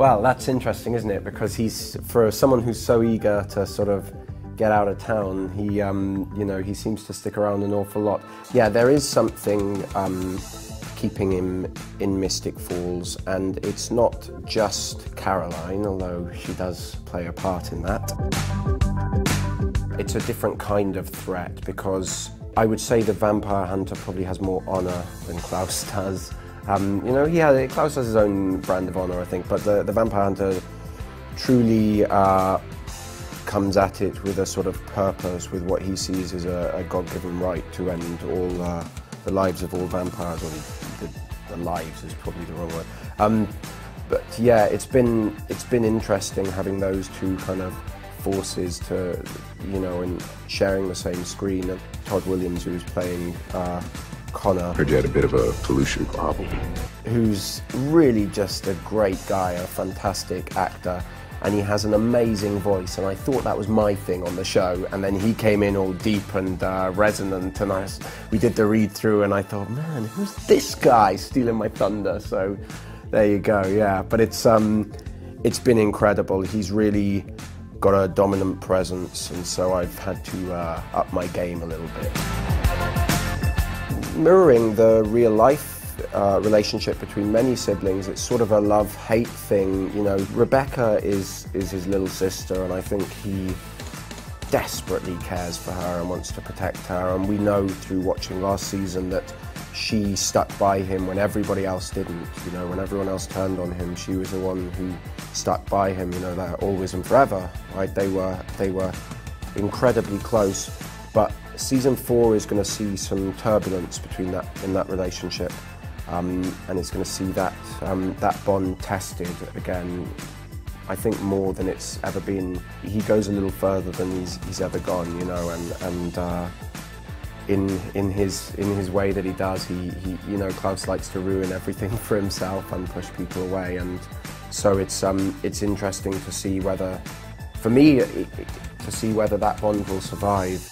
Well, that's interesting, isn't it? Because for someone who's so eager to sort of get out of town, he, you know, he seems to stick around an awful lot. Yeah, there is something keeping him in Mystic Falls, and it's not just Caroline, although she does play a part in that. It's a different kind of threat, because I would say the vampire hunter probably has more honour than Klaus does. You know, Klaus has his own brand of honour, I think, but the vampire hunter truly comes at it with a sort of purpose, with what he sees as a God-given right to end all the lives of all vampires, or the lives is probably the wrong word. But yeah, it's been interesting having those two kind of forces to, you know, and sharing the same screen. And Todd Williams, who was playing Connor. Heard you had a bit of a pollution problem. Who's really just a great guy, a fantastic actor, and he has an amazing voice, and I thought that was my thing on the show, and then he came in all deep and resonant, and we did the read-through, and I thought, man, who's this guy stealing my thunder? So there you go, yeah. But it's been incredible. He's really got a dominant presence, and so I've had to up my game a little bit. Mirroring the real-life relationship between many siblings, it's sort of a love-hate thing. You know, Rebecca is his little sister, and I think he desperately cares for her and wants to protect her, and we know through watching last season that she stuck by him when everybody else didn't. You know, when everyone else turned on him, she was the one who stuck by him. You know, they're always and forever, right? They were incredibly close, but season 4 is going to see some turbulence in that relationship, and it's going to see that bond tested again. I think more than it's ever been. He goes a little further than he's ever gone, you know, and in his way that he does, he you know, Klaus likes to ruin everything for himself and push people away, and so it's interesting to see whether, for me, to see whether that bond will survive.